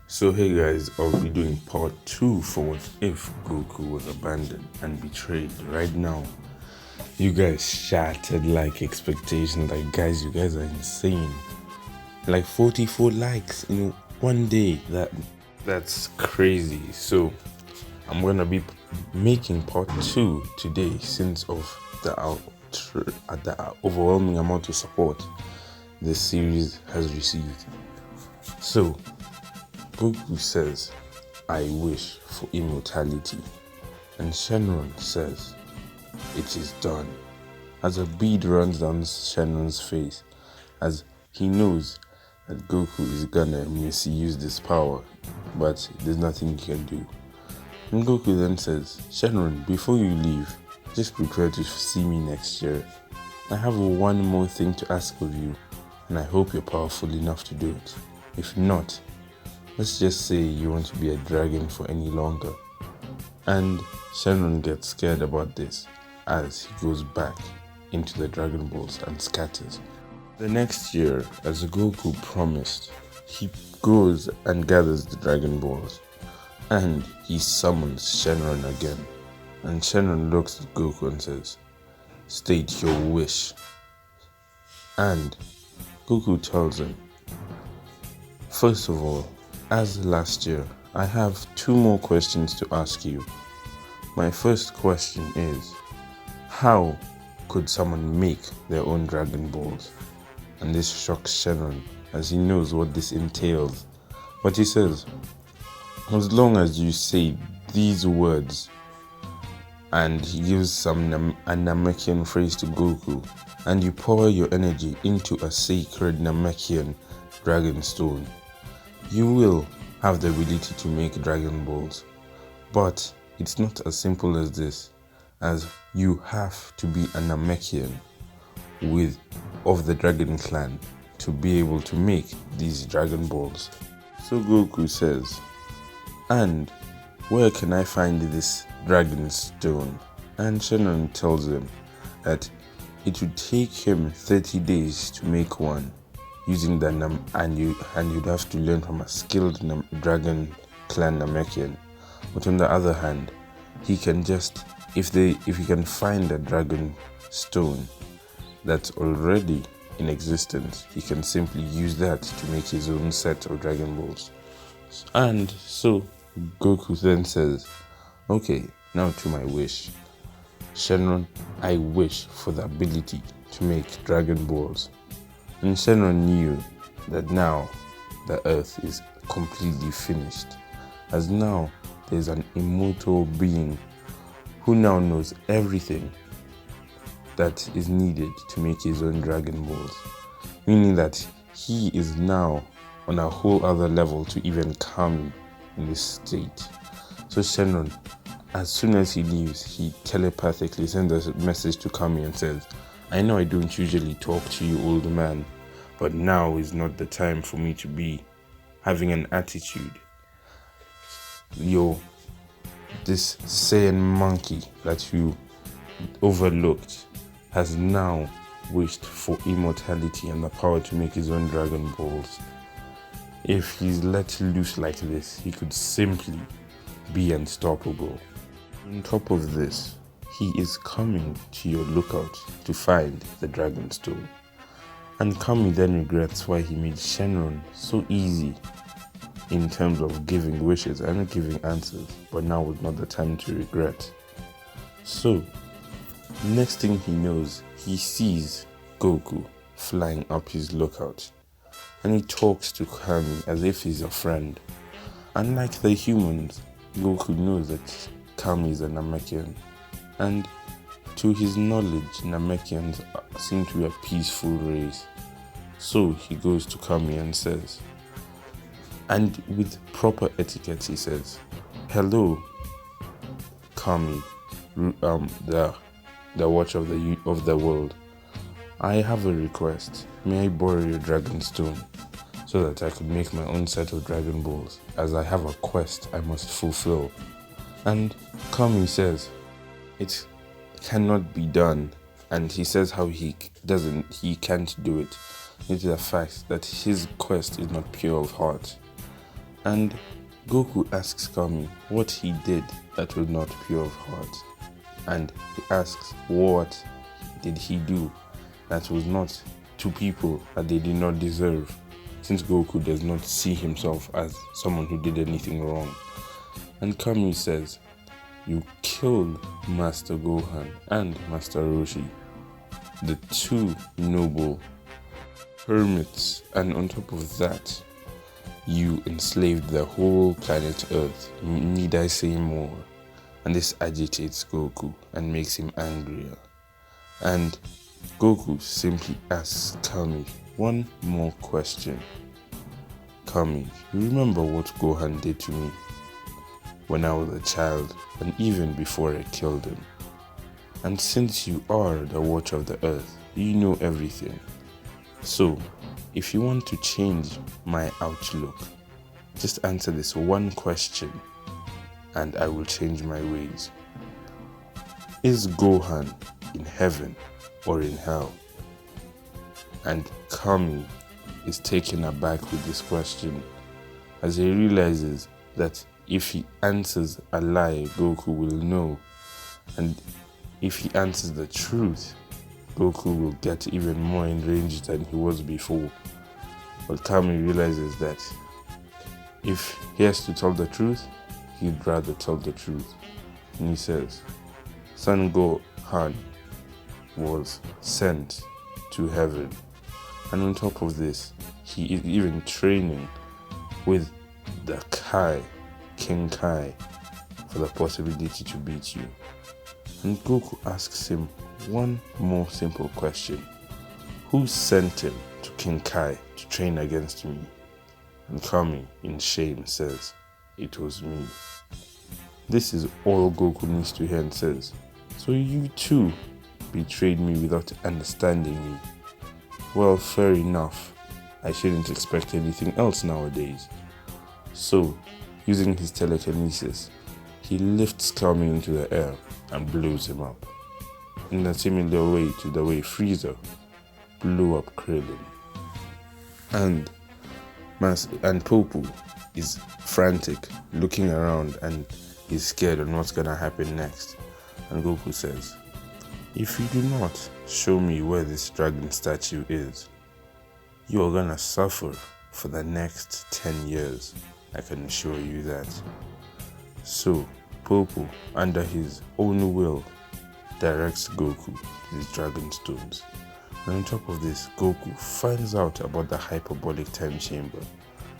So hey guys, I'll be doing part 2 for what if Goku was abandoned and betrayed. Right now, you guys shattered like expectations. Like guys, you guys are insane. Like 44 likes in one day. That's crazy. So I'm gonna be making part 2 today since of the overwhelming amount of support this series has received. So Goku says, I wish for immortality. And Shenron says, it is done. As a bead runs down Shenron's face, as he knows that Goku is gonna misuse this power, but there's nothing he can do. And Goku then says, Shenron, before you leave, just prepare to see me next year. I have one more thing to ask of you, and I hope you're powerful enough to do it. If not, let's just say you want to be a dragon for any longer. And Shenron gets scared about this as he goes back into the Dragon Balls and scatters. The next year, as Goku promised, he goes and gathers the Dragon Balls and he summons Shenron again. And Shenron looks at Goku and says, state your wish. And Goku tells him, first of all, as last year, I have 2 more questions to ask you. My first question is, how could someone make their own Dragon Balls? And this shocks Shenron as he knows what this entails. But he says, as long as you say these words, and he gives a Namekian phrase to Goku, and you pour your energy into a sacred Namekian dragon stone, you will have the ability to make Dragon Balls. But it's not as simple as this, as you have to be a Namekian of the Dragon Clan to be able to make these Dragon Balls. So Goku says, and where can I find this Dragon Stone? And Shenron tells him that it would take him 30 days to make one, using the and you'd have to learn from a skilled Dragon Clan Namekian. But on the other hand, he can just if he can find a Dragon Stone that's already in existence, he can simply use that to make his own set of Dragon Balls. And so Goku then says, okay, now to my wish. Shenron, I wish for the ability to make Dragon Balls. And Shenron knew that now the earth is completely finished, as now there's an immortal being who now knows everything that is needed to make his own Dragon Balls, meaning that he is now on a whole other level to even come in this state. So Shenron, as soon as he leaves, he telepathically sends a message to Kami and says, I know I don't usually talk to you, old man, but now is not the time for me to be having an attitude. This Saiyan monkey that you overlooked has now wished for immortality and the power to make his own Dragon Balls. If he's let loose like this, he could simply be unstoppable. On top of this, he is coming to your lookout to find the Dragon Stone. And Kami then regrets why he made Shenron so easy in terms of giving wishes and giving answers, but now was not the time to regret. So, next thing he knows, he sees Goku flying up his lookout, and he talks to Kami as if he's a friend. Unlike the humans, Goku knows that Kami is a Namekian, and to his knowledge, Namekians seem to be a peaceful race. So he goes to Kami and says, and with proper etiquette he says, hello, Kami, the watch of the world. I have a request. May I borrow your Dragon Stone so that I could make my own set of Dragon Balls, as I have a quest I must fulfill. And Kami says, it cannot be done, and he says how he can't do it due to the fact that his quest is not pure of heart. And Goku asks Kami what he did that was not pure of heart. And he asks what did he do that was not to people that they did not deserve, since Goku does not see himself as someone who did anything wrong. And Kami says, you killed Master Gohan and Master Roshi, the two noble hermits, and on top of that, you enslaved the whole planet Earth. Need I say more? And this agitates Goku and makes him angrier. And Goku simply asks Kami one more question. Kami, you remember what Gohan did to me when I was a child and even before I killed him? And since you are the Watcher of the Earth, you know everything. So, if you want to change my outlook, just answer this one question and I will change my ways. Is Gohan in heaven or in hell? And Kami is taken aback with this question as he realizes that if he answers a lie, Goku will know, and if he answers the truth, Goku will get even more enraged than he was before. But Kami realizes that if he has to tell the truth, he'd rather tell the truth. And he says, Son Gohan was sent to heaven. And on top of this, he is even training with the King Kai, for the possibility to beat you. And Goku asks him one more simple question. Who sent him to King Kai to train against me? And Kami, in shame, says, it was me. This is all Goku needs to hear and says, so you too betrayed me without understanding me. Well, fair enough. I shouldn't expect anything else nowadays. So, using his telekinesis, he lifts Kami into the air and blows him up, in a similar way to the way Frieza blew up Krillin. And Popo is frantic, looking around, and he's scared on what's gonna happen next. And Goku says, if you do not show me where this dragon statue is, you are gonna suffer for the next 10 years. I can assure you that. So, Popo, under his own will, directs Goku to his dragon stones. And on top of this, Goku finds out about the hyperbolic time chamber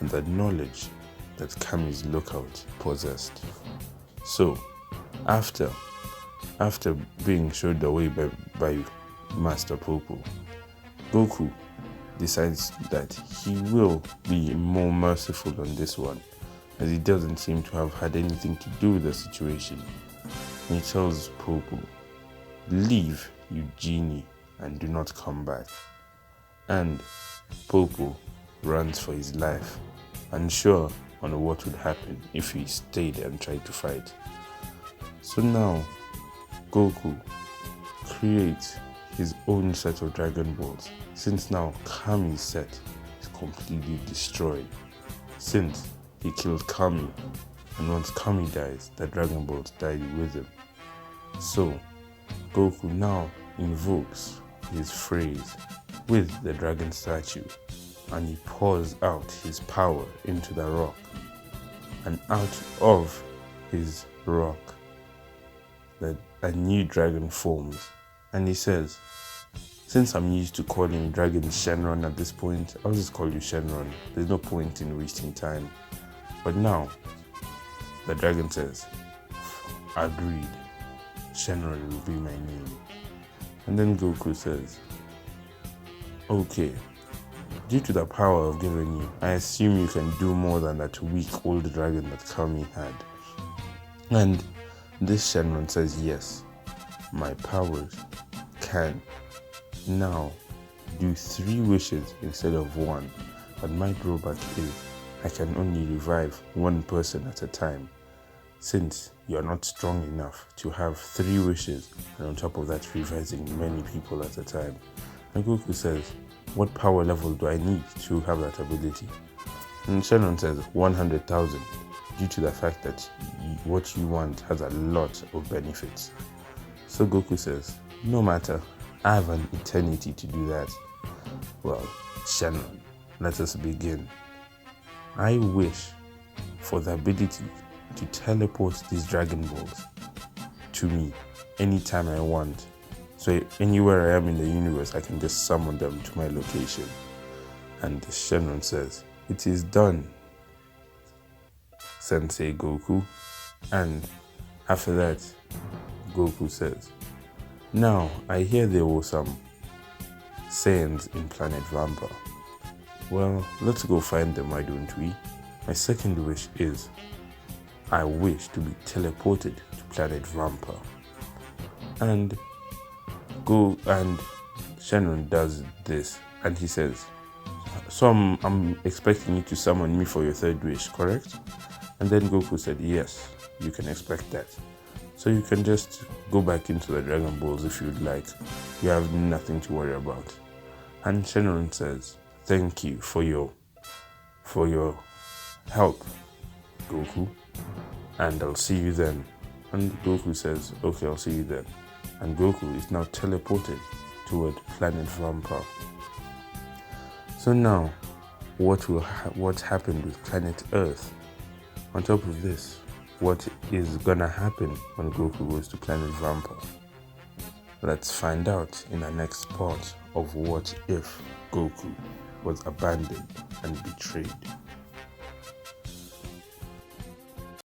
and the knowledge that Kami's lookout possessed. So, after being showed the way by Master Popo, Goku decides that he will be more merciful on this one, as he doesn't seem to have had anything to do with the situation. And he tells Popo, leave, you genie, and do not come back. And Popo runs for his life, unsure on what would happen if he stayed and tried to fight. So now, Goku creates his own set of Dragon Balls, since now Kami's set is completely destroyed, since he killed Kami, and once Kami dies, the Dragon Balls died with him. So, Goku now invokes his phrase with the dragon statue, and he pours out his power into the rock, and out of his rock, a new dragon forms. And he says, since I'm used to calling dragons Shenron at this point, I'll just call you Shenron. There's no point in wasting time. But now, the dragon says, agreed, Shenron will be my name. And then Goku says, okay, due to the power I've given you, I assume you can do more than that weak old dragon that Kami had. And this Shenron says, yes, my powers can now do 3 wishes instead of 1, but my drawback is I can only revive 1 person at a time, since you are not strong enough to have 3 wishes, and on top of that reviving many people at a time. And Goku says, what power level do I need to have that ability? And Shannon says 100,000 due to the fact that what you want has a lot of benefits. So Goku says, no matter, I have an eternity to do that. Well, Shannon, let us begin. I wish for the ability to teleport these Dragon Balls to me anytime I want. So anywhere I am in the universe, I can just summon them to my location. And Shenron says, it is done, Sensei Goku. And after that, Goku says, now I hear there were some Saiyans in Planet Vampa. Well, let's go find them, why don't we? My second wish is, I wish to be teleported to Planet Vampa. And Shannon does this, and he says, so I'm expecting you to summon me for your third wish, correct? And then Goku said, yes, you can expect that. So you can just go back into the Dragon Balls if you'd like. You have nothing to worry about. And Shannon says, thank you for your help, Goku, and I'll see you then. And Goku says, okay, I'll see you then. And Goku is now teleported toward Planet Vampa. So now, what happened with Planet Earth? On top of this, what is gonna happen when Goku goes to Planet Vampa? Let's find out in the next part of What If Goku was abandoned and betrayed.